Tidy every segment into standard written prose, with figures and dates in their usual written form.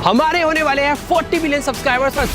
हमारे होने वाले हैं 40 मिलियन सब्सक्राइबर्स पर।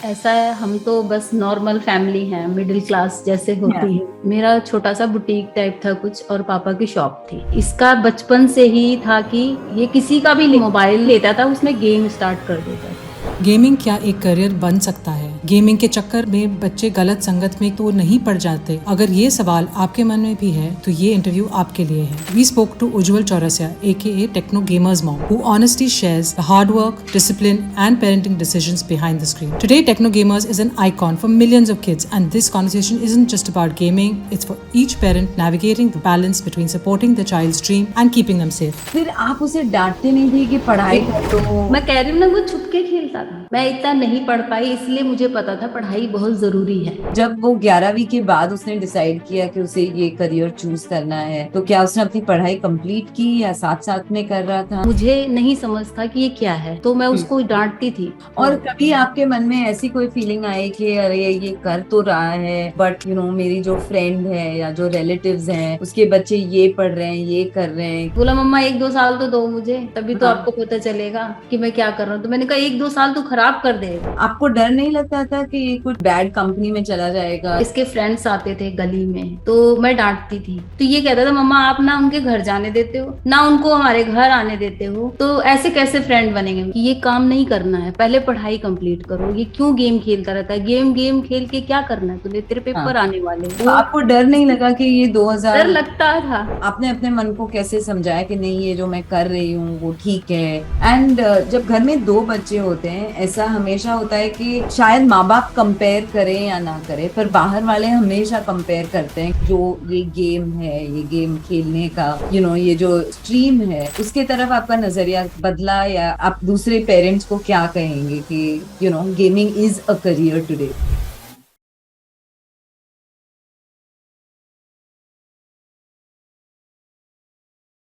ऐसा है, हम तो बस नॉर्मल फैमिली हैं, मिडिल क्लास जैसे होती है। मेरा छोटा सा बुटीक टाइप था कुछ, और पापा की शॉप थी। इसका बचपन से ही था कि ये किसी का भी मोबाइल लेता था, उसमें गेम स्टार्ट कर देता था। गेमिंग क्या एक करियर बन सकता है? गेमिंग के चक्कर में बच्चे गलत संगत में तो नहीं पड़ जाते? अगर ये सवाल आपके मन में भी है तो ये इंटरव्यू आपके लिए है। We spoke to Ujjwal Chaurasia aka Techno Gamers Mom, who honestly shares the hard work, discipline and parenting decisions behind the screen. Today Techno Gamers is an icon for millions of kids, and this conversation isn't just about gaming, it's for each parent navigating the balance between supporting their child's dream and keeping them safe. फिर आप उसे डांटते नहीं थे कि पढ़ाई कर लो? मैं कह रही हूँ ना, वो छुप के खेलता था। मैं इतना नहीं पढ़ पाई, इसलिए मुझे पता था पढ़ाई बहुत जरूरी है। जब वो 11वीं के बाद उसने डिसाइड किया कि उसे ये करियर चूज करना है, तो क्या उसने अपनी पढ़ाई कंप्लीट की या साथ साथ में कर रहा था? मुझे नहीं समझ था कि ये क्या है, तो मैं उसको डांटती थी। और कभी आपके मन में ऐसी कोई फीलिंग आई कि अरे ये कर तो रहा है, बट मेरी जो फ्रेंड है या जो रिलेटिव्स हैं उसके बच्चे ये पढ़ रहे हैं, ये कर रहे हैं? बोला मम्मा 1-2 साल तो दो मुझे, तभी तो हाँ। आपको पता चलेगा कि मैं क्या कर रहा हूँ। तो मैंने कहा 1-2 साल तो खराब कर देगा। आपको डर नहीं लगता था कि ये कुछ बैड कंपनी में चला जाएगा? इसके फ्रेंड्स आते थे गली में, तो मैं डांटती थी। तो ये कहता था मम्मा आप ना उनके घर जाने देते हो, ना उनको हमारे घर आने देते हो, तो ऐसे कैसे फ्रेंड बनेंगे? कि ये काम नहीं करना है, पहले पढ़ाई कंप्लीट करो। ये क्यों गेम खेलता रहता है? गेम गेम खेल के क्या करना है तुझे? तेरे पेपर आने वाले हैं। तो आपको डर नहीं लगा कि ये 2000? डर लगता था। आपने अपने मन को कैसे समझाया कि नहीं, ये जो मैं कर रही हूँ वो ठीक है? एंड जब घर में 2 बच्चे होते हैं, ऐसा हमेशा होता है कि शायद माँ बाप कंपेयर करें या ना करें, पर बाहर वाले हमेशा कंपेयर करते हैं। जो ये गेम है, ये गेम खेलने का ये जो स्ट्रीम है, उसके तरफ आपका नजरिया बदला, या आप दूसरे पेरेंट्स को क्या कहेंगे कि gaming is a career today?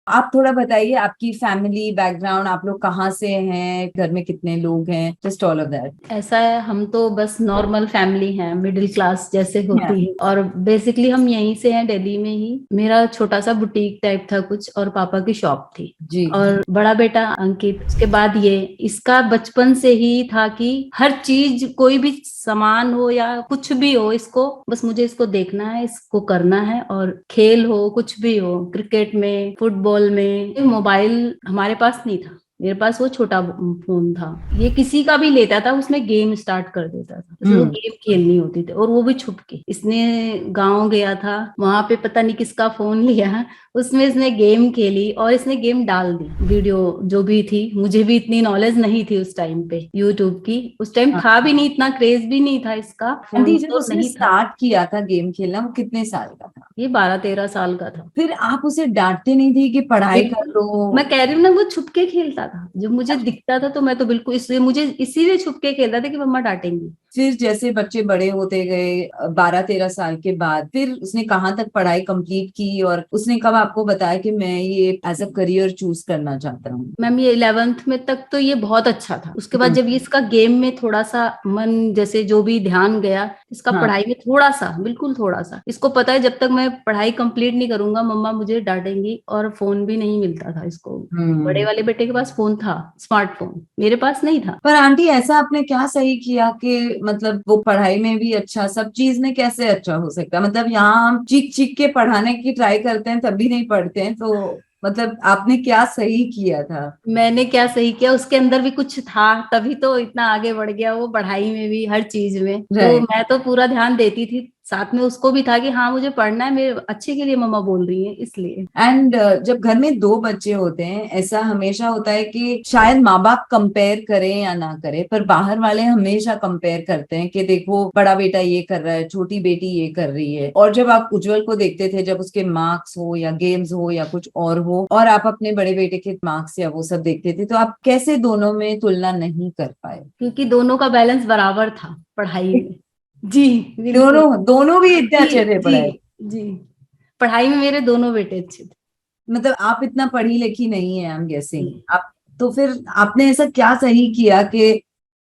आप थोड़ा बताइए आपकी फैमिली बैकग्राउंड, आप लोग कहाँ से हैं, घर में कितने लोग हैं, जस्ट ऑल ऑफ दैट। ऐसा है, हम तो बस नॉर्मल फैमिली हैं, मिडिल क्लास जैसे होती है। और बेसिकली हम यहीं से हैं, दिल्ली में ही। मेरा छोटा सा बुटीक टाइप था कुछ, और पापा की शॉप थी जी। और बड़ा बेटा अंकित। उसके बाद ये, इसका बचपन से ही था कि हर चीज, कोई भी सामान हो या कुछ भी हो, इसको बस मुझे इसको देखना है, इसको करना है। और खेल हो, कुछ भी हो, क्रिकेट में, फुटबॉल में। मोबाइल हमारे पास नहीं था, मेरे पास वो छोटा फोन था। ये किसी का भी लेता था, उसमें गेम स्टार्ट कर देता था। उसमें वो गेम खेलनी होती थी, और वो भी छुप के। इसने गांव गया था, वहां पे पता नहीं किसका फोन लिया, उसमें इसने गेम खेली और इसने गेम डाल दी। वीडियो जो भी थी, मुझे भी इतनी नॉलेज नहीं थी उस टाइम पे यूट्यूब की। उस टाइम था भी नहीं, इतना क्रेज भी नहीं था इसका। आंटी, फोन जब तो उसने नहीं था। स्टार्ट किया था गेम खेलना, वो कितने साल का था? ये 12-13 साल का था। फिर आप उसे डांटते नहीं थे कि पढ़ाई कर लो? मैं कह रही हूँ ना, वो छुप के खेलता था। जब मुझे दिखता था तो मैं तो बिल्कुल, इसलिए मुझे इसीलिए छुप के खेलता था कि मम्मा डांटेंगी। फिर जैसे बच्चे बड़े होते गए, 12-13 साल के बाद, फिर उसने कहाँ तक पढ़ाई कंप्लीट की, और उसने कब आपको बताया कि मैं ये एज अ करियर चूज करना चाहता हूँ? मैम ये 11th में तक तो ये बहुत अच्छा था। उसके बाद जब ये इसका गेम में थोड़ा सा मन, जैसे जो भी ध्यान गया, इसका हाँ। पढ़ाई में थोड़ा सा, बिल्कुल थोड़ा सा। इसको पता है जब तक मैं पढ़ाई कंप्लीट नहीं करूंगा मम्मा मुझे डांटेंगी। और फोन भी नहीं मिलता था इसको। बड़े वाले बेटे के पास फोन था, स्मार्टफोन, मेरे पास नहीं था। पर आंटी, ऐसा आपने क्या सही किया कि मतलब वो पढ़ाई में भी अच्छा, सब चीज में कैसे अच्छा हो सकता है? मतलब यहाँ हम चीख चीख के पढ़ाने की ट्राई करते हैं, तब भी नहीं पढ़ते हैं, तो मतलब आपने क्या सही किया था? मैंने क्या सही किया, उसके अंदर भी कुछ था, तभी तो इतना आगे बढ़ गया वो, पढ़ाई में भी, हर चीज में। तो राइट। मैं तो पूरा ध्यान देती थी, साथ में उसको भी था कि हाँ मुझे पढ़ना है, मेरे अच्छे के लिए मम्मा बोल रही है, इसलिए। एंड जब घर में 2 बच्चे होते हैं, ऐसा हमेशा होता है कि शायद माँ बाप कंपेयर करें या ना करें, पर बाहर वाले हमेशा कंपेयर करते हैं कि देखो बड़ा बेटा ये कर रहा है, छोटी बेटी ये कर रही है। और जब आप उज्जवल को देखते थे, जब उसके मार्क्स हो या गेम्स हो या कुछ और हो, और आप अपने बड़े बेटे के मार्क्स या वो सब देखते थे, तो आप कैसे दोनों में तुलना नहीं कर पाए? क्योंकि दोनों का बैलेंस बराबर था पढ़ाई में। जी बिल्कुल। दोनों दोनों भी इतने जी अच्छे थे जी पढ़ाई? जी। पढ़ाई में मेरे दोनों बेटे अच्छे थे। मतलब आप इतना पढ़ी लिखी नहीं है, आई एम गेसिंग जी। आप। तो फिर आपने ऐसा क्या सही किया कि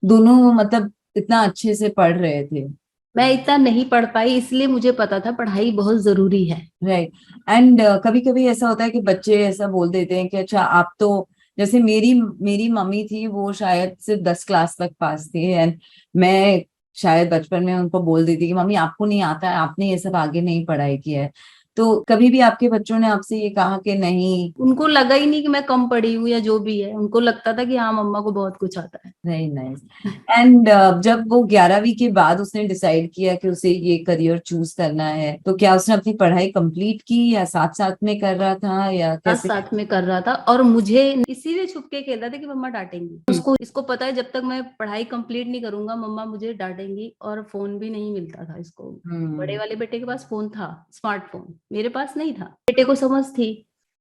दोनों मतलब इतना अच्छे से पढ़ रहे थे? मैं इतना नहीं पढ़ पाई, इसलिए मुझे पता था पढ़ाई बहुत जरूरी है। राइट। एंड कभी कभी ऐसा होता है कि बच्चे ऐसा बोल देते हैं कि अच्छा आप तो, जैसे मेरी मेरी मम्मी थी, वो शायद सिर्फ 10 क्लास तक पास थी, एंड मैं शायद बचपन में उनको बोल देती कि मम्मी आपको नहीं आता है, आपने ये सब आगे नहीं पढ़ाई किया है। तो कभी भी आपके बच्चों ने आपसे ये कहा कि नहीं? उनको लगा ही नहीं कि मैं कम पढ़ी हूँ या जो भी है, उनको लगता था कि हाँ मम्मा को बहुत कुछ आता है। Very nice. एंड जब वो 11वीं के बाद उसने डिसाइड किया कि उसे ये करियर चूज करना है, तो क्या उसने अपनी पढ़ाई कंप्लीट की या साथ साथ में कर रहा था या साथ कैसे? साथ में कर रहा था, और मुझे इसीलिए छुप के खेल रहा था कि मम्मा डांटेंगी। उसको इसको पता है जब तक मैं पढ़ाई कंप्लीट नहीं करूंगा मम्मा मुझे डांटेंगी, और फोन भी नहीं मिलता था इसको। बड़े वाले बेटे के पास फोन था, स्मार्टफोन, मेरे पास नहीं था। बेटे को समझ थी,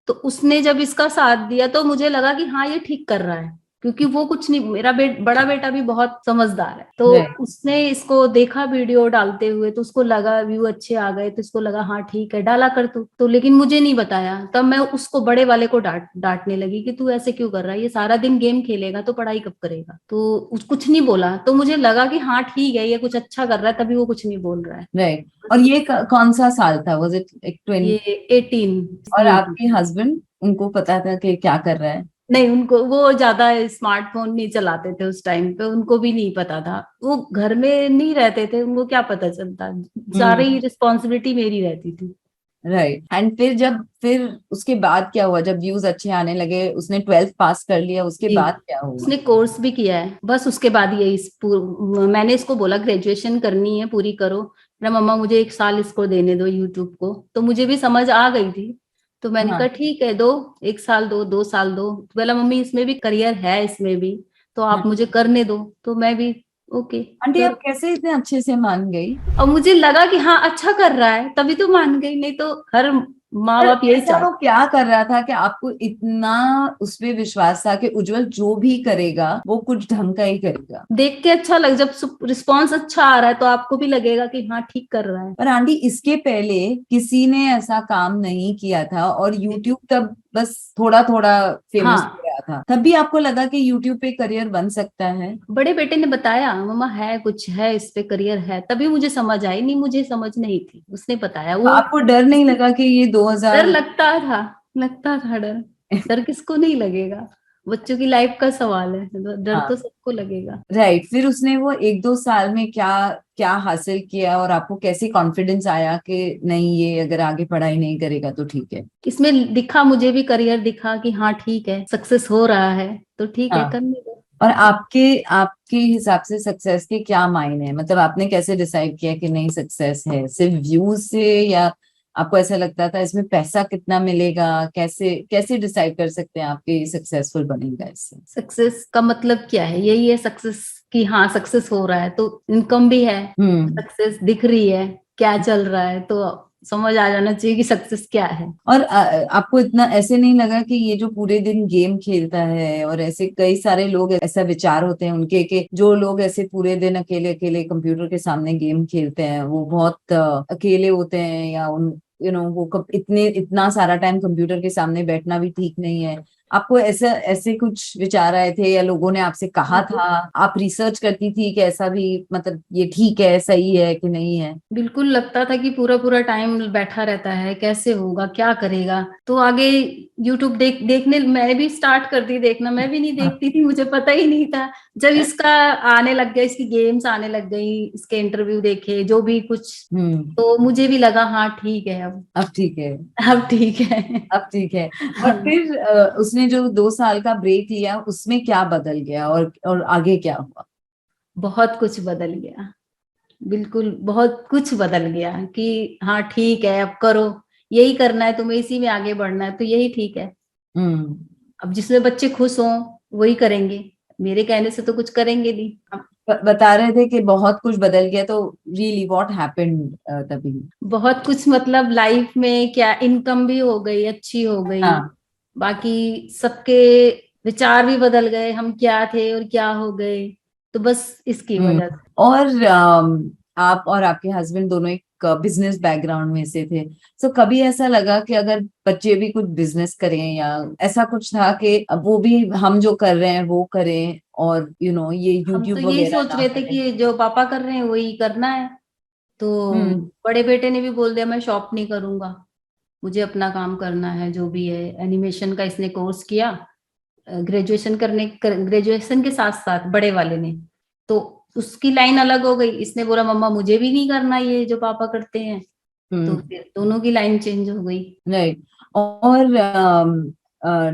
तो उसने जब इसका साथ दिया तो मुझे लगा कि हाँ ये ठीक कर रहा है, क्योंकि वो कुछ नहीं, मेरा बड़ा बेटा भी बहुत समझदार है, तो Right. उसने इसको देखा वीडियो डालते हुए, तो उसको लगा व्यू अच्छे आ गए, तो इसको लगा हाँ ठीक है डाला कर तू तो। लेकिन मुझे नहीं बताया, तब मैं उसको बड़े वाले को डांटने लगी कि तू ऐसे क्यों कर रहा है, ये सारा दिन गेम खेलेगा तो पढ़ाई कब करेगा। तो कुछ नहीं बोला, तो मुझे लगा कि हाँ ठीक है ये कुछ अच्छा कर रहा है, तभी वो कुछ नहीं बोल रहा है। राइट। और ये कौन सा साल था? Was it 20? ये 18। और आपके हस्बैंड, उनको पता था कि क्या कर रहा है? नहीं, उनको, वो ज्यादा स्मार्टफोन नहीं चलाते थे उस टाइम पे, उनको भी नहीं पता था, वो घर में नहीं रहते थे, उनको क्या पता चलता, सारी रिस्पॉन्सिबिलिटी मेरी रहती थी। राइट। एंड फिर उसके बाद क्या हुआ? जब व्यूज अच्छे आने लगे, उसने 12th पास कर लिया, उसके जी, बाद क्या हुआ? उसने कोर्स भी किया है, बस उसके बाद ये मैंने इसको बोला ग्रेजुएशन करनी है पूरी करो ना मम्मा, मुझे 1 साल इसको देने दो यूट्यूब को। तो मुझे भी समझ आ गई थी, तो मैंने कहा ठीक है दो, 1 साल दो, 2 साल दो। तो बोला मम्मी इसमें भी करियर है, इसमें भी, तो आप मुझे करने दो। तो मैं भी ओके। आंटी आप कैसे इतने अच्छे से मान गई? और मुझे लगा कि हाँ अच्छा कर रहा है, तभी तो मान गई, नहीं तो हर माँ पर बाप यही ऐसा वो चाहते। क्या कर रहा था कि आपको इतना उस पे विश्वास था कि उज्जवल जो भी करेगा वो कुछ ढंग का ही करेगा? देख के अच्छा लग, जब रिस्पॉन्स अच्छा आ रहा है तो आपको भी लगेगा कि हाँ ठीक कर रहा है। पर आंटी इसके पहले किसी ने ऐसा काम नहीं किया था, और यूट्यूब तब बस थोड़ा थोड़ा फेमस हो हाँ, रहा था, तब भी आपको लगा कि यूट्यूब पे करियर बन सकता है? बड़े बेटे ने बताया मम्मा है कुछ है इस पे करियर है, तभी मुझे समझ आई, नहीं मुझे समझ नहीं थी, उसने बताया। तो वो आपको डर नहीं लगा कि ये डर 2000? लगता था डर। डर किसको नहीं लगेगा, बच्चों की लाइफ का सवाल है, डर हाँ, तो सबको लगेगा। राइट। फिर उसने वो 1-2 साल में क्या क्या हासिल किया, और आपको कैसे कॉन्फिडेंस आया कि नहीं ये अगर आगे पढ़ाई नहीं करेगा तो ठीक है? इसमें दिखा, मुझे भी करियर दिखा कि हाँ ठीक है सक्सेस हो रहा है, तो ठीक है हाँ। करने दो। और आपके आपके हिसाब से सक्सेस के क्या मायने हैं? मतलब आपने कैसे डिसाइड किया कि नहीं सक्सेस है? सिर्फ व्यूज से, या आपको ऐसा लगता था इसमें पैसा कितना मिलेगा? कैसे कैसे डिसाइड कर सकते हैं आपके सक्सेसफुल बनेगा इससे? सक्सेस का मतलब क्या है, यही है सक्सेस कि हाँ सक्सेस हो रहा है तो इनकम भी है, हम्म। सक्सेस दिख रही है, क्या चल रहा है, तो समझ आ जाना चाहिए कि सक्सेस क्या है। और आपको इतना ऐसे नहीं लगा कि ये जो पूरे दिन गेम खेलता है, और ऐसे कई सारे लोग ऐसा विचार होते हैं उनके कि जो लोग ऐसे पूरे दिन अकेले अकेले कंप्यूटर के सामने गेम खेलते हैं वो बहुत अकेले होते हैं, या उन वो इतना सारा टाइम कंप्यूटर के सामने बैठना भी ठीक नहीं है? आपको ऐसा ऐसे कुछ विचार आए थे, या लोगों ने आपसे कहा था? आप रिसर्च करती थी कि ऐसा भी, मतलब ये ठीक है, सही है कि नहीं है? बिल्कुल लगता था कि पूरा पूरा टाइम बैठा रहता है, कैसे होगा, क्या करेगा। तो आगे यूट्यूब देखने मैं भी स्टार्ट कर दी देखना, मैं भी नहीं देखती थी, मुझे पता ही नहीं था। जब इसका आने लग गया, इसकी गेम्स आने लग गई, इसके इंटरव्यू देखे जो भी कुछ, हम्म। तो मुझे भी लगा हाँ ठीक है अब ठीक है। अब ठीक है। अब ठीक है। और फिर उसने जो 2 साल का ब्रेक लिया उसमें क्या बदल गया, और आगे क्या हुआ? बहुत कुछ बदल गया, बिल्कुल बहुत कुछ बदल गया कि हाँ ठीक है अब करो, यही करना है तुम्हें, इसी में आगे बढ़ना है, तो यही ठीक है। हम्म। अब जिसमें बच्चे खुश हों वही करेंगे, मेरे कहने से तो कुछ करेंगे नहीं। आप बता रहे थे कि बहुत कुछ बदल गया, तो रियली व्हाट हैपेंड तभी? बहुत कुछ मतलब लाइफ में क्या, इनकम भी हो गई, अच्छी हो गई, हाँ। बाकी सबके विचार भी बदल गए, हम क्या थे और क्या हो गए, तो बस इसकी वजह से। और आप और आपके हस्बैंड दोनों एक बिजनेस बैकग्राउंड में से थे, तो कभी ऐसा लगा कि अगर बच्चे भी कुछ बिजनेस करें, या ऐसा कुछ था कि अब वो भी हम जो कर रहे हैं वो करें, और ये हम तो यूट्यूब यही वगैरह सोच ना रहे थे करें? कि जो पापा कर रहे हैं वही करना है, तो बड़े बेटे ने भी बोल दिया मैं शॉप नहीं करूंगा, मुझे अपना काम करना है जो भी है। एनिमेशन का इसने कोर्स किया, ग्रेजुएशन के साथ साथ बड़े वाले ने, तो उसकी लाइन अलग हो गई। इसने बोला मम्मा मुझे भी नहीं करना ये जो पापा करते हैं, तो फिर दोनों की लाइन चेंज हो गई। राइट। और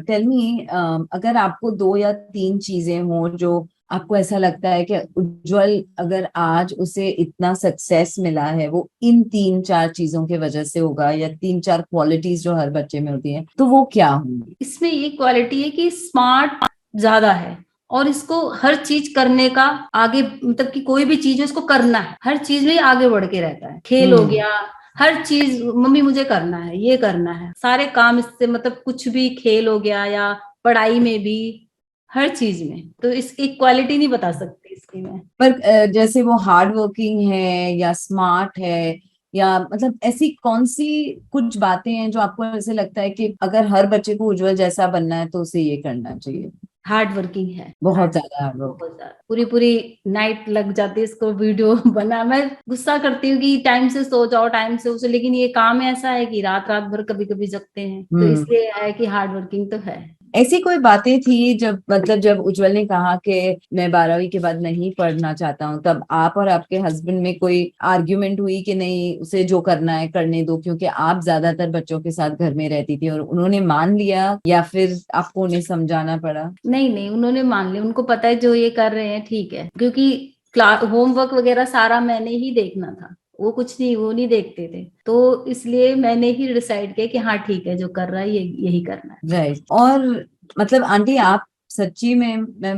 टेल मी, अगर आपको 2 या 3 चीजें हो जो आपको ऐसा लगता है कि उज्जवल अगर आज उसे इतना सक्सेस मिला है वो इन 3-4 चीजों की वजह से होगा, या 3-4 क्वालिटीज जो हर बच्चे में होती हैं, तो वो क्या होंगी? इसमें ये क्वालिटी है कि स्मार्ट ज्यादा है, और इसको हर चीज करने का आगे, मतलब कि कोई भी चीज है उसको करना है, हर चीज में आगे बढ़ के रहता है। खेल हो गया, हर चीज मम्मी मुझे करना है, ये करना है, सारे काम इससे, मतलब कुछ भी खेल हो गया या पढ़ाई में भी, हर चीज में। तो इसकी क्वालिटी नहीं बता सकती इसकी मैं। पर जैसे वो हार्ड वर्किंग है या स्मार्ट है, या मतलब ऐसी कौन सी कुछ बातें हैं जो आपको ऐसे लगता है कि अगर हर बच्चे को उज्जवल जैसा बनना है तो उसे ये करना चाहिए? हार्ड वर्किंग है, बहुत ज्यादा हार्ड वर्क। बहुत ज्यादा, पूरी पूरी नाइट लग जाती है इसको वीडियो बना। मैं गुस्सा करती हूँ कि टाइम से सो जाओ, टाइम से उसे, लेकिन ये काम ऐसा है कि रात रात भर कभी कभी जगते हैं, तो इसलिए है कि हार्ड वर्किंग तो है। ऐसी कोई बातें थी जब, मतलब जब उज्जवल ने कहा कि मैं 12वीं के बाद नहीं पढ़ना चाहता हूँ, तब आप और आपके हस्बैंड में कोई आर्ग्यूमेंट हुई कि नहीं उसे जो करना है करने दो, क्योंकि आप ज्यादातर बच्चों के साथ घर में रहती थी, और उन्होंने मान लिया या फिर आपको उन्हें समझाना पड़ा? नहीं नहीं, उन्होंने मान लिया, उनको पता है जो ये कर रहे हैं ठीक है, क्योंकि क्लास होमवर्क वगैरह सारा मैंने ही देखना था, वो कुछ नहीं, वो नहीं देखते थे, तो इसलिए मैंने ही डिसाइड किया कि हाँ ठीक है, जो कर रहा है ये यही करना है। राइट। और मतलब आंटी, आप सच्ची में, मैं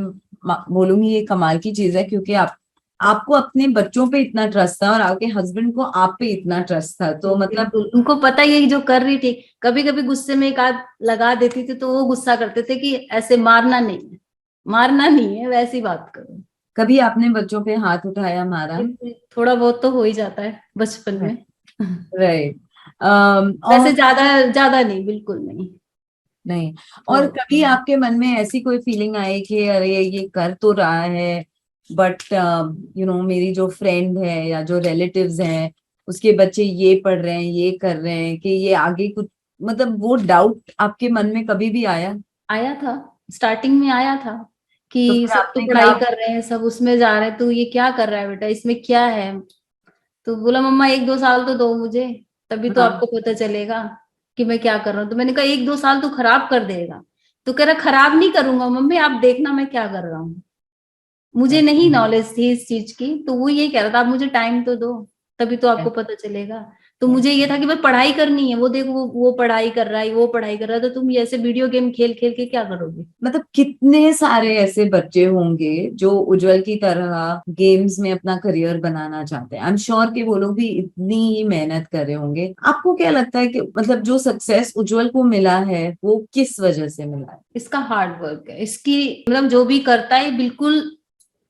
बोलूंगी ये कमाल की चीज है, क्योंकि आपको अपने बच्चों पे इतना ट्रस्ट था और आपके हस्बैंड को आप पे इतना ट्रस्ट था, तो मतलब बिल्कुल, उनको पता ही है कि जो कर रही थी। कभी कभी गुस्से में एक आध लगा देती थी तो वो गुस्सा करते थे कि ऐसे मारना नहीं है, मारना नहीं है, वैसी बात करो। कभी आपने बच्चों पे हाथ उठाया, मारा? थोड़ा बहुत तो हो ही जाता है बचपन में। राइट। वैसे और ज्यादा ज्यादा नहीं, बिल्कुल नहीं। नहीं, और कभी आपके मन में ऐसी कोई फीलिंग आई कि अरे ये कर तो रहा है, बट मेरी जो फ्रेंड है या जो रिलेटिव्स हैं उसके बच्चे ये पढ़ रहे हैं, ये कर रहे हैं, कि ये आगे कुछ, मतलब वो डाउट आपके मन में कभी भी आया? आया था, स्टार्टिंग में आया था तो कि फिर सब तो आपने क्या? पढ़ाई कर रहे हैं, सब उसमें जा रहे हैं, तू ये क्या कर रहा है बेटा, इसमें क्या है? तो बोला मम्मा 1-2 साल तो दो मुझे, तभी तो हाँ। आपको पता चलेगा कि मैं क्या कर रहा हूँ। तो मैंने कहा 1-2 साल तू खराब कर देगा। तो कह रहा खराब नहीं करूंगा मम्मी, आप देखना मैं क्या कर रहा हूँ। मुझे नहीं नॉलेज थी इस चीज की, तो वो ये कह रहा था आप मुझे टाइम तो दो, तभी तो आपको पता चलेगा। तो मुझे ये था कि बस पढ़ाई करनी है, वो देखो वो पढ़ाई कर रहा है, वो पढ़ाई कर रहा है, तो तुम ऐसे वीडियो गेम खेल खेल के क्या करोगे? मतलब कितने सारे ऐसे बच्चे होंगे जो उज्जवल की तरह गेम्स में अपना करियर बनाना चाहते हैं। आई एम श्योर कि वो लोग भी इतनी ही मेहनत कर रहे होंगे। आपको क्या लगता है कि मतलब जो सक्सेस उज्जवल को मिला है वो किस वजह से मिला है? इसका हार्ड वर्क है, इसकी मतलब जो भी करता है बिल्कुल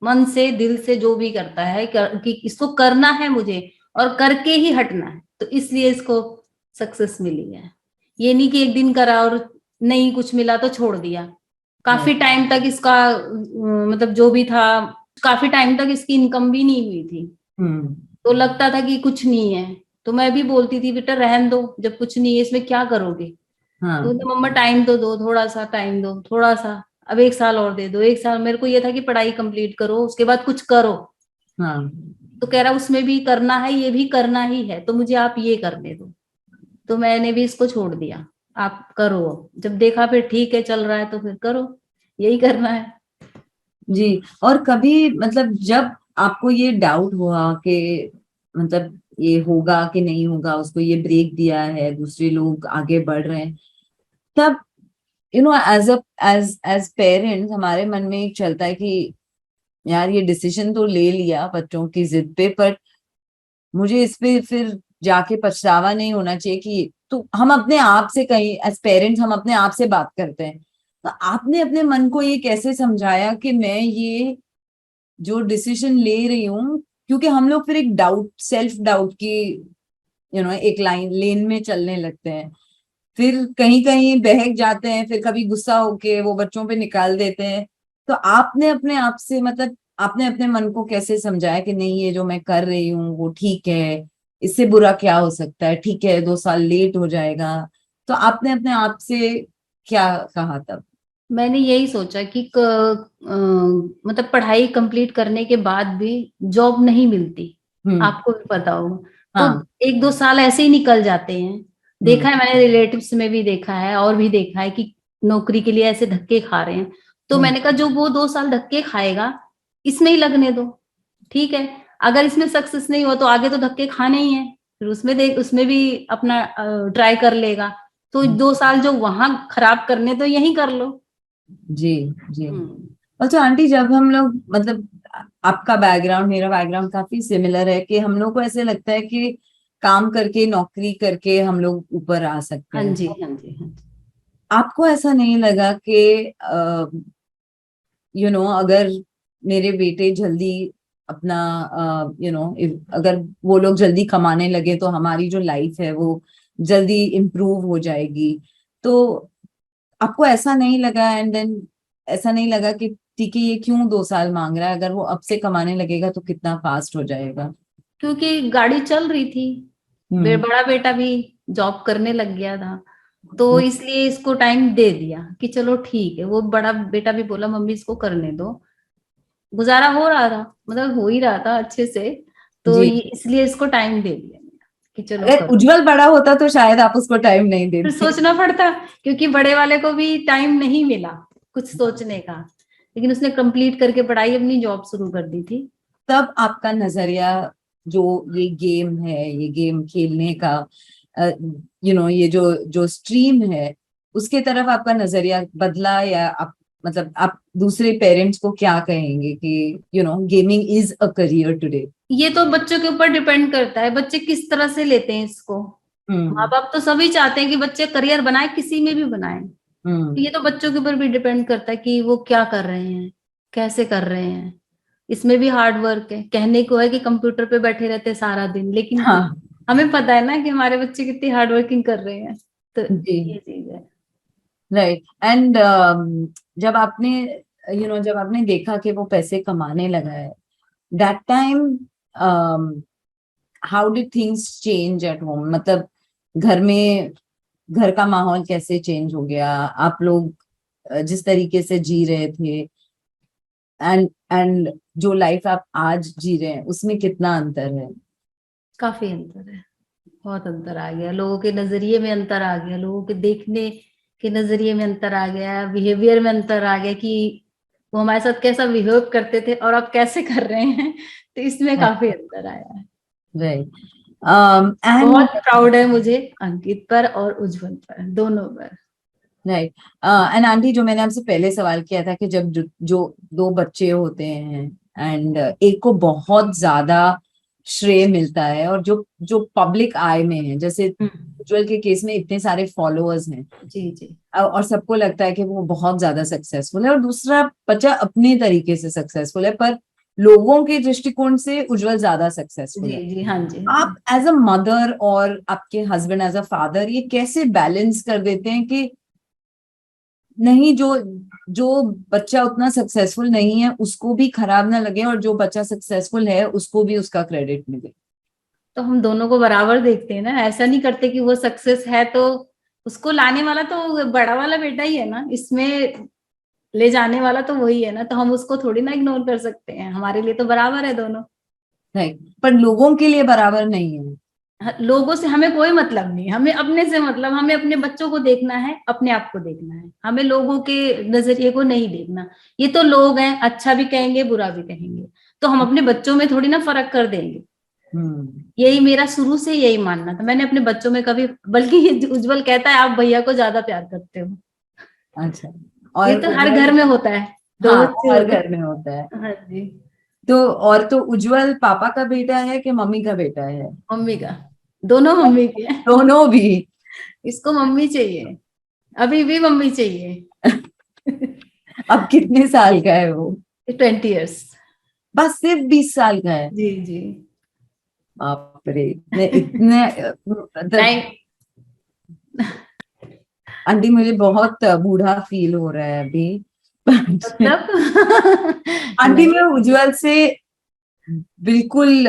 मन से दिल से जो भी करता है कि इसको करना है मुझे और करके ही हटना है, तो इसलिए इसको सक्सेस मिली है। ये नहीं कि एक दिन करा और नहीं कुछ मिला तो छोड़ दिया। काफी टाइम तक इसका मतलब जो भी था, काफी टाइम तक इसकी इनकम भी नहीं हुई थी, तो लगता था कि कुछ नहीं है। तो मैं भी बोलती थी बेटा रहन दो, जब कुछ नहीं है इसमें क्या करोगे? तो हाँ। मम्मा टाइम तो दो, थोड़ा सा टाइम दो, थोड़ा सा, अब 1 साल और दे दो, 1 साल। मेरे को ये था कि पढ़ाई कंप्लीट करो उसके बाद कुछ करो। हाँ। तो कह रहा उसमें भी करना है, ये भी करना ही है, तो मुझे आप ये करने दो। तो मैंने भी इसको छोड़ दिया, आप करो। जब देखा फिर ठीक है चल रहा है तो फिर करो, यही करना है। जी। और कभी मतलब जब आपको ये डाउट हुआ कि मतलब ये होगा कि नहीं होगा, उसको ये ब्रेक दिया है, दूसरे लोग आगे बढ़ रहे हैं, तब एज पेरेंट्स हमारे मन में एक चलता है कि यार ये डिसीजन तो ले लिया बच्चों की जिद पे, पर मुझे इस पे फिर जाके पछतावा नहीं होना चाहिए। कि तो हम अपने आप से, कहीं एज पेरेंट्स हम अपने आप से बात करते हैं, तो आपने अपने मन को ये कैसे समझाया कि मैं ये जो डिसीजन ले रही हूँ, क्योंकि हम लोग फिर एक डाउट, सेल्फ डाउट की एक लेन में चलने लगते हैं, फिर कहीं कहीं बहक जाते हैं, फिर कभी गुस्सा होके वो बच्चों पे निकाल देते हैं। तो आपने अपने आप से मतलब आपने अपने मन को कैसे समझाया कि नहीं ये जो मैं कर रही हूँ वो ठीक है, इससे बुरा क्या हो सकता है, ठीक है 2 साल लेट हो जाएगा, तो आपने अपने आप से क्या कहा तब? मैंने यही सोचा कि मतलब पढ़ाई कंप्लीट करने के बाद भी जॉब नहीं मिलती, हम्म। आपको भी पता होगा। तो हाँ। 1-2 साल ऐसे ही निकल जाते हैं। देखा है मैंने, रिलेटिव्स में भी देखा है और भी देखा है कि नौकरी के लिए ऐसे धक्के खा रहे हैं। तो हम्म। मैंने कहा जो वो 2 साल धक्के खाएगा इसमें ही लगने दो, ठीक है। अगर इसमें सक्सेस नहीं हुआ तो आगे तो धक्के खाने ही है, फिर उसमें भी अपना ट्राई कर लेगा। तो 2 साल जो वहां खराब करने तो यही कर लो। जी। जी। अच्छा आंटी, जब हम लोग मतलब आपका बैकग्राउंड मेरा बैकग्राउंड काफी सिमिलर है कि हम लोग को ऐसे लगता है कि काम करके नौकरी करके हम लोग ऊपर आ सकते हाँ हैं। जी, हाँ जी, हाँ जी। आपको ऐसा नहीं लगा कि अगर मेरे बेटे जल्दी अपना अगर वो लोग जल्दी कमाने लगे तो हमारी जो लाइफ है वो जल्दी इम्प्रूव हो जाएगी, तो आपको ऐसा नहीं लगा? एंड देन ऐसा नहीं लगा कि ठीक है ये क्यों 2 साल मांग रहा है, अगर वो अब से कमाने लगेगा तो कितना फास्ट हो जाएगा? क्योंकि गाड़ी चल रही थी, हम्म। बड़ा बेटा भी जॉब करने लग गया था, तो हम्म। इसलिए इसको टाइम दे दिया कि चलो ठीक है। वो बड़ा बेटा भी बोला मम्मी इसको करने दो, गुजारा हो रहा था, मतलब हो ही रहा था अच्छे से। तो जी। ये इसलिए इसको टाइम दे दिया कि चलो अगर करो। उज्जवल बड़ा होता तो शायद आप उसको टाइम नहीं फिर देते। सोचना पड़ता, क्योंकि बड़े वाले को भी टाइम नहीं मिला कुछ सोचने का, लेकिन उसने कंप्लीट करके पढ़ाई अपनी जॉब शुरू कर दी थी। तब आपका नजरिया जो ये गेम है, ये गेम खेलने का ये जो जो स्ट्रीम है उसके तरफ आपका नजरिया बदला, या आप मतलब आप दूसरे पेरेंट्स को क्या कहेंगे कि gaming is a career today? ये तो बच्चों के ऊपर डिपेंड करता है, बच्चे किस तरह से लेते हैं इसको। माँ हम्म। बाप तो सभी चाहते हैं कि बच्चे करियर बनाए, किसी में भी बनाए। तो हम्म। ये तो बच्चों के ऊपर भी डिपेंड करता है कि वो क्या कर रहे हैं, कैसे कर रहे हैं। इसमें भी हार्ड वर्क है। कहने को है कि कंप्यूटर पे बैठे रहते हैं सारा दिन, लेकिन हाँ। हमें पता है ना कि हमारे बच्चे कितनी हार्ड वर्किंग कर रहे हैं। तो जी। ये चीज है। राइट। एंड जब आपने जब आपने देखा कि वो पैसे कमाने लगा है, that time how did things change at home? मतलब घर में घर का माहौल कैसे चेंज हो गया? आप लोग जिस तरीके से जी रहे थे एंड जो लाइफ आप आज जी रहे हैं उसमें कितना अंतर है? काफी अंतर है, बहुत अंतर आ गया। लोगों के नजरिए में अंतर आ गया, लोगों के देखने के नजरिए में अंतर आ गया, बिहेवियर में अंतर आ गया कि वो हमारे साथ कैसा बिहेव करते थे और अब कैसे कर रहे हैं। तो इसमें काफी अंतर आया है। राइट। एंड बहुत प्राउड है मुझे अंकित पर और उज्जवल पर, दोनों पर। राइट। एंड आंटी, जो मैंने आपसे पहले सवाल किया था कि जब जो 2 बच्चे होते हैं एंड एक को बहुत ज्यादा श्रेय मिलता है और जो जो पब्लिक आई में है, जैसे उज्जवल के केस में इतने सारे फॉलोअर्स हैं जी जी और सबको लगता है कि वो बहुत ज्यादा सक्सेसफुल है, और दूसरा बच्चा अपने तरीके से सक्सेसफुल है पर लोगों के दृष्टिकोण से उज्जवल ज्यादा सक्सेसफुल जी है। जी, हाँ जी। आप एज अ मदर और आपके हस्बैंड एज अ फादर ये कैसे बैलेंस कर देते हैं कि नहीं, जो जो बच्चा उतना सक्सेसफुल नहीं है उसको भी खराब ना लगे और जो बच्चा सक्सेसफुल है उसको भी उसका क्रेडिट मिले? तो हम दोनों को बराबर देखते हैं ना, ऐसा नहीं करते कि वो सक्सेस है तो उसको लाने वाला तो बड़ा वाला बेटा ही है ना, इसमें ले जाने वाला तो वही है ना। तो हम उसको थोड़ी ना इग्नोर कर सकते हैं, हमारे लिए तो बराबर है दोनों। नहीं, पर लोगों के लिए बराबर नहीं है। लोगों से हमें कोई मतलब नहीं, हमें अपने से मतलब, हमें अपने बच्चों को देखना है, अपने आप को देखना है, हमें लोगों के नजरिए को नहीं देखना। ये तो लोग हैं, अच्छा भी कहेंगे बुरा भी कहेंगे, तो हम अपने बच्चों में थोड़ी ना फर्क कर देंगे। हम्म। यही मेरा शुरू से यही मानना था, मैंने अपने बच्चों में कभी, बल्कि ये उज्जवल कहता है आप भैया को ज्यादा प्यार करते हो। अच्छा। ये और तो हर उज्जवल? घर में होता है, दो हाँ, बच्चे हर होते घर हैं। में होता है। हाँ जी। तो उज्जवल पापा का बेटा है कि मम्मी का बेटा है? मम्मी का, दोनों मम्मी के हैं। दोनों भी? इसको मम्मी चाहिए, अभी भी मम्मी चाहिए। अब कितने साल का है वो? 20 years। बस सिर्फ 20 साल का है? जी जी। बाप रे, इतने इतने मतलब टाइम। आंटी मुझे बहुत बूढ़ा फील हो रहा है अभी। मतलब आंटी मैं उज्जवल से बिल्कुल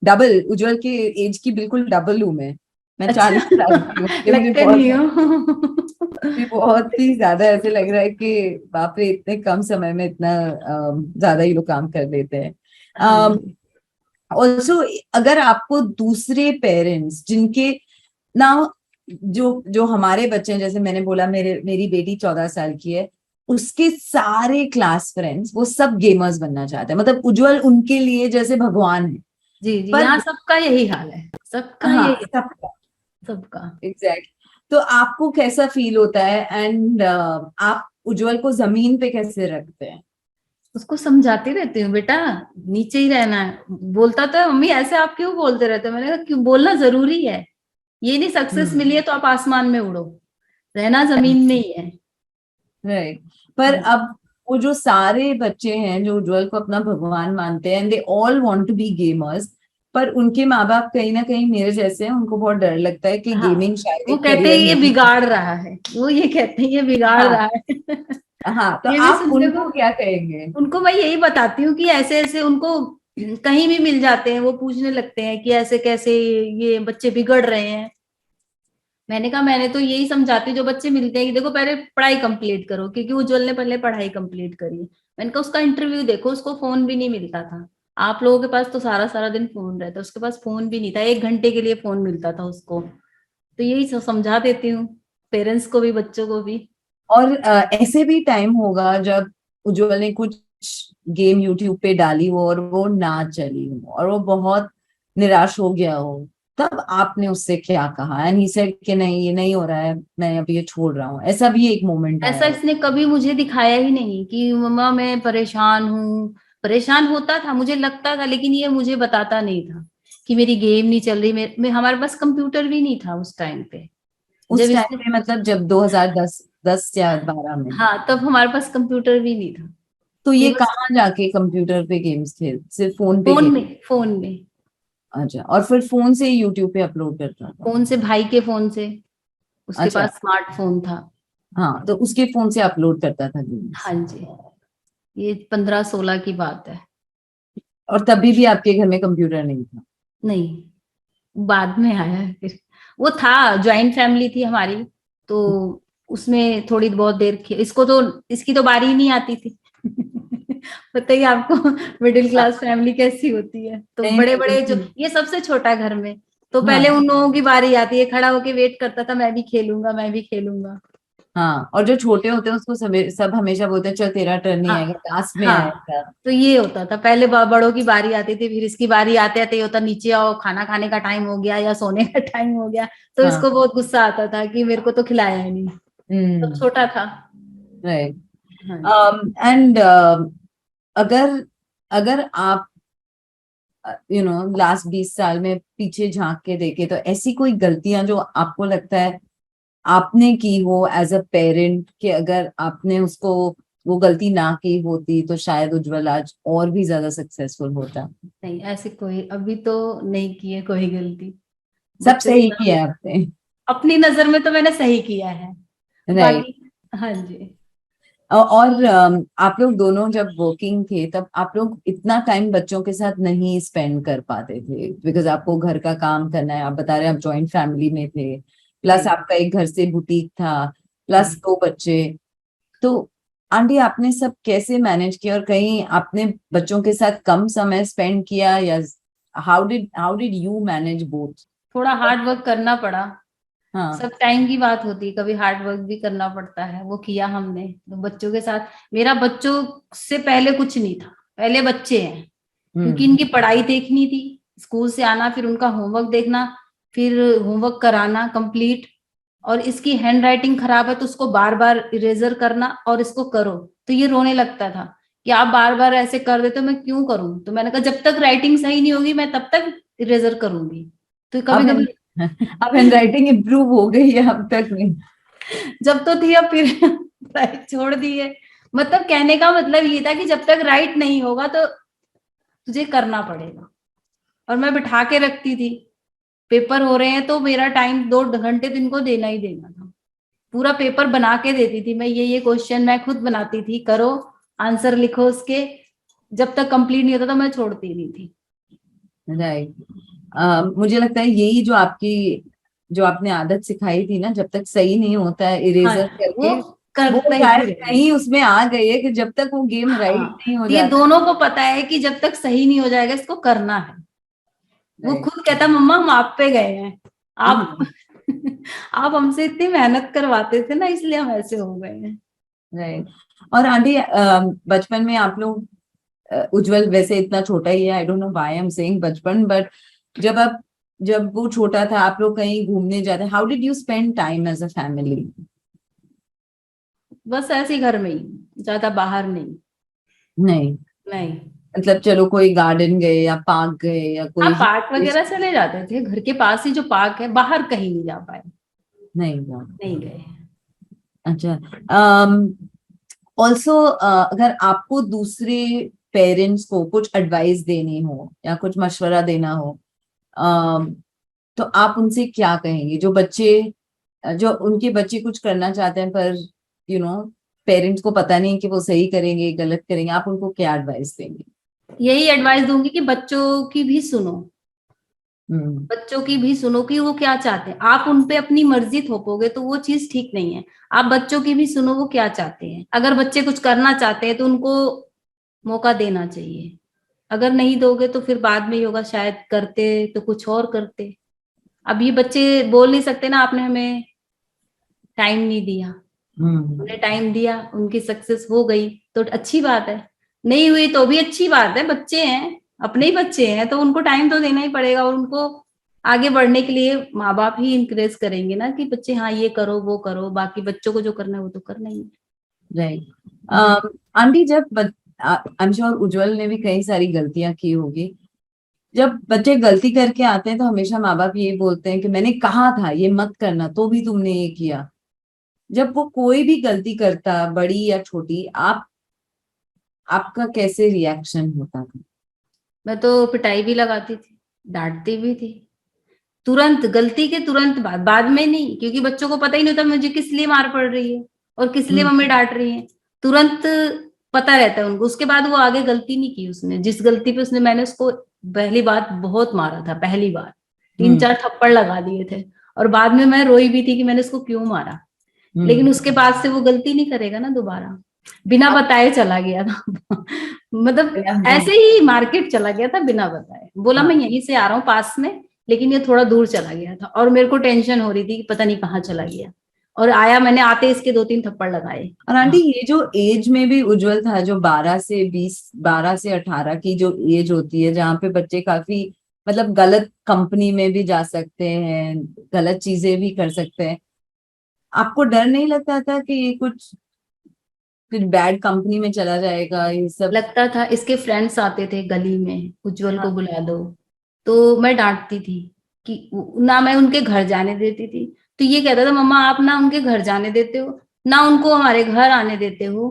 डबल, उज्जवल के एज की बिल्कुल डबल हूँ मैं 40 साल की हूँ। इसलिए मुझे लगते नहीं हो। मुझे बहुत ही ज्यादा ऐसे लग रहा है कि बाप रे, इतने कम समय में इतना ज्यादा ये लोग काम कर लेते हैं। हाँ जी। ऑल्सो अगर आपको दूसरे पेरेंट्स जिनके ना, जो जो हमारे बच्चे हैं, जैसे मैंने बोला मेरी बेटी 14 साल की है, उसके सारे क्लास फ्रेंड्स वो सब गेमर्स बनना चाहते हैं, मतलब उज्जवल उनके लिए जैसे भगवान है। जी जी, पर यहाँ सबका यही हाल है, सबका हाँ, यही, सबका सबका। एग्जैक्ट। तो आपको कैसा फील होता है, एंड आप उज्जवल को जमीन पे कैसे रखते हैं? उसको समझाती रहती हूँ, बेटा नीचे ही रहना है। बोलता तो है, मम्मी ऐसे आप क्यों बोलते रहते हो? मैंने कहा क्यों बोलना जरूरी है, ये नहीं सक्सेस हम्म, मिली है तो आप आसमान में उड़ो, रहना जमीन में ही है। राइट। पर अब वो जो सारे बच्चे हैं जो उज्जवल को अपना भगवान मानते हैं, and they all want to be gamers, पर उनके माँ बाप कहीं ना कहीं मेरे जैसे हैं, उनको बहुत डर लगता है कि हाँ, गेमिंग शायद वो एक कहते हैं करियर ये नहीं। बिगाड़ रहा है, वो ये कहते हैं ये बिगाड़ हाँ, रहा है। हाँ, तो ये भी आप सुनने को, उनको क्या कहेंगे? उनको मैं यही बताती हूँ कि ऐसे ऐसे उनको कहीं भी मिल जाते हैं, वो पूछने लगते हैं कि ऐसे कैसे ये बच्चे बिगड़ रहे हैं। मैंने कहा मैंने तो यही समझाती हूँ जो बच्चे मिलते हैं कि देखो पहले पढ़ाई कंप्लीट करो, क्योंकि उज्जवल ने पहले पढ़ाई कंप्लीट करी। मैंने कहा उसका इंटरव्यू देखो, उसको फोन भी नहीं मिलता था। आप लोगों के पास तो सारा सारा दिन फोन रहता, उसके पास फोन भी नहीं था, 1 घंटे के लिए फोन मिलता था उसको। तो यही समझा देती हूँ, पेरेंट्स को भी बच्चों को भी। और ऐसे भी टाइम होगा जब उज्जवल ने कुछ गेम यूट्यूब पे डाली हो और वो ना चली हो और वो बहुत निराश हो गया हो, तब आपने उससे क्या कहा? एंड ही सेड कि नहीं, ये नहीं हो रहा है, मैं अभी ये छोड़ रहा हूँ। ऐसा भी एक मोमेंट ऐसा आया हो? इसने कभी मुझे दिखाया ही नहीं कि मम्मा मैं परेशान हूँ। परेशान होता था, मुझे लगता था, लेकिन ये मुझे बताता नहीं था कि मेरी गेम नहीं चल रही। हमारे पास कंप्यूटर भी नहीं था उस टाइम पे, उस जब टाइम इसने, पे मतलब जब 2010 या 12 में? हाँ तब हमारे पास कंप्यूटर भी नहीं था। तो ये ये बस कहाँ जाके कंप्यूटर पे गेम्स खेल, सिर्फ फोन पे फोन खेल? में, फोन में, अच्छा, और फिर फोन से यूट्यूब पे अपलोड करता था? फोन से, भाई के फोन से, उसके अच्छा, पास स्मार्टफोन था। हाँ, तो उसके फोन से अपलोड करता था गेम्स। हाँ जी, ये 15-16 की बात है। और तभी भी आपके घर में कंप्यूटर नहीं था? नहीं, बाद में आया है फिर। वो था, ज्वाइंट फैमिली थी हमारी, तो उसमें थोड़ी बहुत देर इसको तो, इसकी तो बारी ही नहीं आती थी। पता ही आपको मिडिल हाँ, क्लास फैमिली कैसी होती है, तो नहीं बड़े नहीं, बड़े जो, बिल्कुल। ये सबसे छोटा है घर में, तो पहले हाँ, उन लोगों की बारी आती है, खड़ा होके वेट करता था, मैं भी खेलूंगा मैं भी खेलूंगा। हाँ, और जो छोटे होते हैं उसको सब हमेशा बोलते हैं चल तेरा टर्न नहीं हाँ आएगा, लास्ट में हाँ, आएगा। तो ये होता था पहले, बड़ों की बारी आती थी, फिर इसकी बारी आते आते ये होता नीचे आओ, खाना खाने का टाइम हो गया या सोने का टाइम हो गया। तो हाँ। इसको बहुत गुस्सा आता था कि मेरे को तो खिलाया ही नहीं, तब हम्म। छोटा था। राइट। हाँ जी। एंड अगर अगर आप लास्ट 20 साल में पीछे झांक के देखे, तो ऐसी कोई गलतियां जो आपको लगता है आपने की हो एज अ पेरेंट, कि अगर आपने उसको वो गलती ना की होती तो शायद उज्जवल आज और भी ज्यादा सक्सेसफुल होता? नहीं, ऐसी कोई अभी तो नहीं की है कोई गलती। सब बच्चों के सही साथ किया है आपने। अपनी नजर में तो मैंने सही किया है, राइट। बाकी। हाँ जी। और आप लोग दोनों जब वर्किंग थे तब आप लोग इतना टाइम बच्चों के साथ नहीं स्पेंड कर पाते थे, बिकॉज आपको घर का काम करना है, आप बता रहे हैं आप जॉइंट फैमिली में थे, प्लस जी। आपका एक घर से बुटीक था, प्लस हम्म। 2 बच्चे। तो आंटी आपने सब कैसे मैनेज किया, और कहीं आपने बच्चों के साथ कम समय स्पेंड किया, या how did you manage both? थोड़ा हार्ड वर्क करना पड़ा, हाँ। सब टाइम की बात होती है, कभी हार्ड वर्क भी करना पड़ता है, वो किया हमने तो बच्चों के साथ। मेरा बच्चों से पहले कुछ नहीं था, पहले बच्चे हैं, क्योंकि हम्म। इनकी पढ़ाई देखनी थी, स्कूल से आना, फिर उनका होमवर्क देखना, फिर होमवर्क कराना कंप्लीट। और इसकी हैंड राइटिंग खराब है तो उसको बार बार इरेजर करना, और इसको करो, तो ये रोने लगता था कि आप बार बार ऐसे कर देते हो, मैं क्यों करूं? तो मैंने कहा जब तक राइटिंग सही नहीं होगी मैं तब तक इरेजर करूंगी। तो कभी अब कभी अब हैंड राइटिंग इम्प्रूव हो गई है अब तक नहीं? जब तो थी, अब फिर राइट छोड़ दी है। मतलब कहने का मतलब ये था कि जब तक राइट नहीं होगा तो तुझे करना पड़ेगा। और मैं बिठा के रखती थी, पेपर हो रहे हैं तो मेरा टाइम 2 घंटे दिन को देना ही देना था, पूरा पेपर बना के देती थी मैं, ये क्वेश्चन मैं खुद बनाती थी, करो आंसर लिखो उसके, जब तक कंप्लीट नहीं होता था मैं छोड़ती नहीं थी। राइट। मुझे लगता है यही जो आपने आदत सिखाई थी ना, जब तक सही नहीं होता है हाँ, इरेजर वो करके, वो करते ही शायद रहे। कहीं उसमें आ गई है कि जब तक वो गेम राइट हाँ, नहीं हो तो ये जाता। दोनों को पता है कि जब तक सही नहीं हो जाएगा इसको करना है। वो राइट। खुद कहता मम्मा हम आप पे गए हैं, आप आप हमसे इतनी मेहनत करवाते थे ना, इसलिए हम ऐसे हो गए हैं। राइट। और आंटी, बचपन में आप लोग, उज्जवल वैसे इतना छोटा ही है, I don't know why I am saying बचपन, बट जब वो छोटा था, आप लोग कहीं घूमने जाते, how did you spend time as a family? बस ऐसे ही घर में ही, ज्यादा बाहर नहीं। नहीं, नहीं, मतलब चलो कोई गार्डन गए या पार्क गए या हाँ कोई पार्क वगैरह चले जाते थे, घर के पास ही जो पार्क है, बाहर कहीं नहीं जा पाए, नहीं? नहीं गए। अच्छा। ऑल्सो, अगर आपको दूसरे पेरेंट्स को कुछ एडवाइस देनी हो या कुछ मशवरा देना हो, तो आप उनसे क्या कहेंगे? जो उनके बच्चे कुछ करना चाहते हैं, पर पेरेंट्स को पता नहीं कि वो सही करेंगे गलत करेंगे, आप उनको क्या एडवाइस देंगे? यही एडवाइस दूंगी कि बच्चों की भी सुनो, हम्म। बच्चों की भी सुनो कि वो क्या चाहते हैं। आप उनपे अपनी मर्जी थोपोगे तो वो चीज ठीक नहीं है। आप बच्चों की भी सुनो वो क्या चाहते हैं। अगर बच्चे कुछ करना चाहते हैं तो उनको मौका देना चाहिए। अगर नहीं दोगे तो फिर बाद में ही होगा, शायद करते तो कुछ और करते। अब ये बच्चे बोल नहीं सकते ना आपने हमें टाइम नहीं दिया, हम्म। उन्हें टाइम दिया, उनकी सक्सेस हो गई तो अच्छी बात है, नहीं हुई तो भी अच्छी बात है। बच्चे हैं, अपने ही बच्चे हैं, तो उनको टाइम तो देना ही पड़ेगा। और उनको आगे बढ़ने के लिए माँ बाप ही इंकरेज करेंगे ना कि बच्चे हाँ ये करो वो करो, बाकी बच्चों को जो करना है वो तो करना ही है। राइट। आंटी, जब आई एम श्योर उज्जवल ने भी कई सारी गलतियां की होगी, जब बच्चे गलती करके आते हैं तो हमेशा माँ बाप ये बोलते हैं कि मैंने कहा था ये मत करना, तो भी तुमने ये किया। जब वो कोई भी गलती करता, बड़ी या छोटी, आपका कैसे रिएक्शन होता था? मैं तो पिटाई भी लगाती थी, डांटती भी थी, तुरंत गलती के तुरंत बाद में नहीं, क्योंकि बच्चों को पता ही नहीं होता मुझे किस लिए मार पड़ रही है और किस लिए मम्मी डांट रही है। तुरंत पता रहता है उनको। उसके बाद वो आगे गलती नहीं की उसने, जिस गलती पे उसने, मैंने उसको पहली बार बहुत मारा था, पहली बार 3-4 थप्पड़ लगा दिए थे, और बाद में मैं रोई भी थी कि मैंने उसको क्यों मारा। लेकिन उसके बाद से वो गलती नहीं करेगा ना दोबारा। बिना बताए चला गया था मतलब ऐसे ही मार्केट चला गया था बिना बताए, बोला मैं यहीं से आ रहा हूँ पास में, लेकिन ये थोड़ा दूर चला गया था और मेरे को टेंशन हो रही थी कि पता नहीं कहाँ चला गया। और आया, मैंने आते इसके 2-3 थप्पड़ लगाए। और आंटी, ये जो एज में भी उज्जवल था, जो 12 से 20, 12 से 18 की जो एज होती है, जहाँ पे बच्चे काफी मतलब गलत कंपनी में भी जा सकते हैं, गलत चीजें भी कर सकते हैं, आपको डर नहीं लगता था कि ये कुछ कुछ बैड कंपनी में चला जाएगा ये सब? लगता था। इसके फ्रेंड्स आते थे गली में, उज्जवल को हाँ। बुला दो, तो मैं डांटती थी कि ना मैं उनके घर जाने देती थी। तो ये कहता था मम्मा आप ना उनके घर जाने देते हो ना उनको हमारे घर आने देते हो,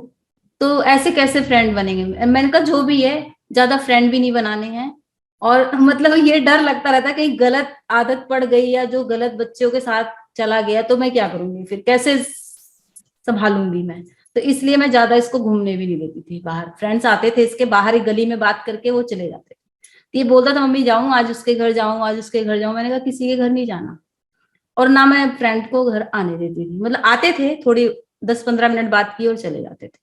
तो ऐसे कैसे फ्रेंड बनेंगे। मैंने कहा जो भी है, ज्यादा फ्रेंड भी नहीं बनाने हैं। और मतलब ये डर लगता रहता कहीं गलत आदत पड़ गई या जो गलत बच्चों के साथ चला गया तो मैं क्या करूंगी, फिर कैसे संभालूंगी मैं। तो इसलिए मैं ज्यादा इसको घूमने भी नहीं देती थी बाहर। फ्रेंड्स आते थे इसके, बाहर ही गली में बात करके वो चले जाते थे। तो ये बोलता था मम्मी जाऊं आज उसके घर जाऊं, आज उसके घर जाऊं। मैंने कहा किसी के घर नहीं जाना, और ना मैं फ्रेंड को घर आने देती थी। मतलब आते थे, थोड़ी 10-15 मिनट बात की और चले जाते थे।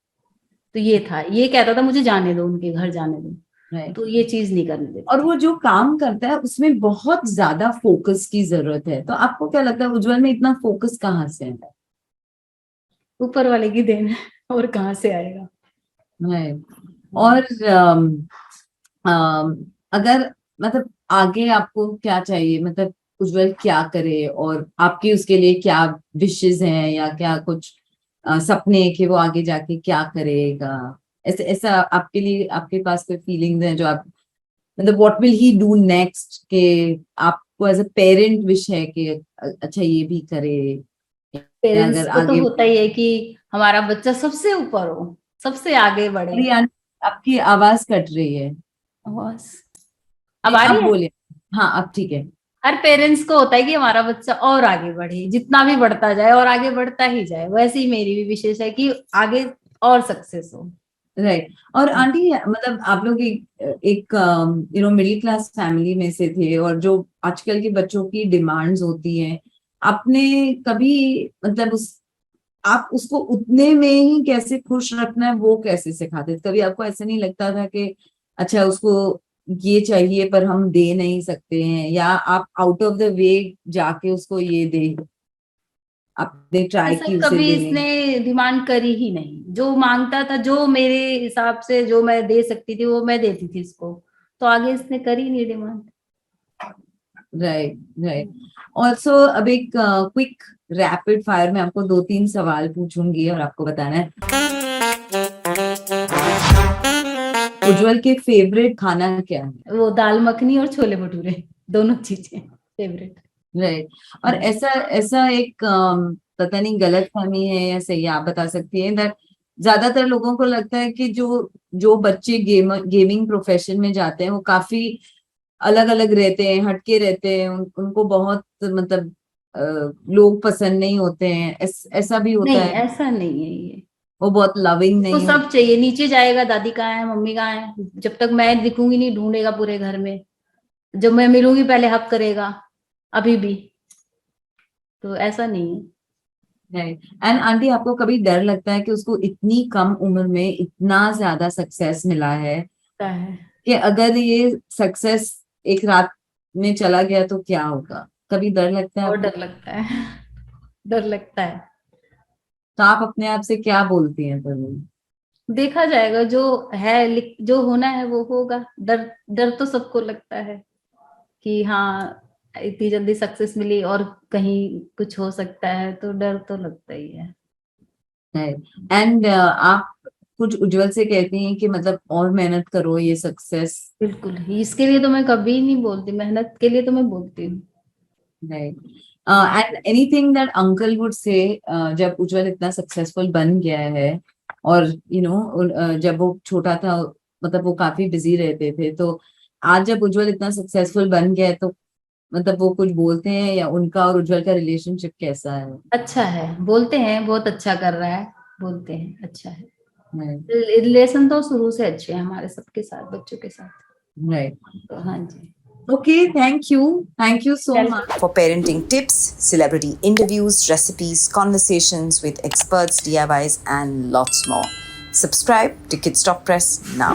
तो ये था, ये कहता था मुझे जाने दो, उनके घर जाने दो, Right. तो ये चीज नहीं करने देती। और वो जो काम करता है उसमें बहुत ज्यादा फोकस की जरूरत है, तो आपको क्या लगता है उज्जवल में इतना फोकस कहाँ से है? ऊपर वाले की देन है, और कहाँ से आएगा। Right. और अगर मतलब आगे आपको क्या चाहिए, मतलब उज्जवल क्या करे, और आपकी उसके लिए क्या विशेष हैं या क्या कुछ सपने कि वो आगे जाके क्या करेगा? ऐसे ऐसा आपके लिए, आपके पास कोई फीलिंग्स है जो आप, मतलब what will he do next, के आपको एज अ पेरेंट विश है कि अच्छा ये भी करे, या पेरेंट्स अगर को तो आगे? होता ही है कि हमारा बच्चा सबसे ऊपर हो, सबसे आगे बढ़े। अरे यार, आपकी आवाज कट रही है। बस, जी, अब आ आप रही है। बोले। हाँ, अब ठीक है। हर पेरेंट्स को होता है कि हमारा बच्चा और आगे बढ़े, जितना भी बढ़ता जाए और आगे बढ़ता ही जाए। वैसे ही मेरी भी विशेष है कि आगे और सक्सेस हो। राइट। और आंटी मतलब आप लोग एक मिडिल क्लास फैमिली में से थे, और जो आजकल के बच्चों की डिमांड्स होती हैं, आपने कभी मतलब आप उसको उतने में ही कैसे खुश रखना है वो कैसे सिखाते थे? कभी आपको ऐसा नहीं लगता था कि अच्छा उसको ये चाहिए पर हम दे नहीं सकते हैं, या आप आउट ऑफ द वे जाके उसको ये दे, आपने ट्राई ऐसा की उसे कभी देने? इसने डिमांड करी ही नहीं। जो मांगता था, जो मेरे हिसाब से जो मैं दे सकती थी वो मैं देती थी इसको, तो आगे इसने करी नहीं डिमांड। Right, right. ऑल्सो अब एक क्विक रैपिड फायर में आपको 2-3 सवाल पूछूंगी और आपको बताना है। उज्जवल के फेवरेट खाना क्या है? वो दाल मखनी और छोले भटूरे, दोनों चीजें फेवरेट। राइट। और ऐसा ऐसा एक पता नहीं गलत फहमी है या सही, आप बता सकती हैं दैट ज्यादातर लोगों को लगता है कि जो जो बच्चे गेमिंग प्रोफेशन में जाते हैं वो काफी अलग अलग रहते हैं, हटके रहते हैं, उनको बहुत मतलब लोग पसंद नहीं होते हैं, ऐसा भी होता नहीं, है? ऐसा नहीं है ये। वो बहुत लविंग उसको नहीं सब होते? चाहिए, नीचे जाएगा दादी कहाँ है, मम्मी कहाँ है, जब तक मैं दिखूंगी नहीं ढूंढेगा पूरे घर में। जब मैं मिलूंगी पहले हक करेगा, अभी भी। तो ऐसा नहीं है। एंड आंटी आपको कभी डर लगता है कि उसको इतनी कम उम्र में इतना ज्यादा सक्सेस मिला है लगता है। कि अगर ये सक्सेस एक रात में चला गया तो क्या होगा? कभी डर लगता है और आपको? डर लगता है। डर लगता है। तो आप अपने आप से क्या बोलती हैं तभी? देखा जाएगा, जो है जो होना है वो होगा। डर डर तो सबको लगता है कि हाँ इतनी जल्दी सक्सेस मिली और कहीं कुछ हो सकता है, तो डर तो लगता ही है। एंड आप कुछ उज्जवल से कहती हैं कि मतलब और मेहनत करो ये सक्सेस? बिल्कुल, इसके लिए तो मैं कभी नहीं बोलती, मेहनत के लिए तो मैं बोलती हूँ। Right. And anything that uncle would say जब उज्जवल इतना सक्सेसफुल बन गया है, और जब वो छोटा था मतलब वो काफी बिजी रहते थे, तो आज जब उज्जवल इतना सक्सेसफुल बन गया है तो मतलब वो कुछ बोलते हैं, या उनका और उज्जवल का रिलेशनशिप कैसा है? अच्छा है, बोलते हैं बहुत अच्छा कर रहा है, बोलते हैं अच्छा है। राइट, रिलेशन तो शुरू से अच्छे हैं हमारे सबके साथ, बच्चों के साथ। राइट। तो हाँ जी। Okay, thank you so much. For parenting tips, celebrity interviews, recipes, conversations with experts, DIYs, and lots more. Subscribe to Kids Talk Press now.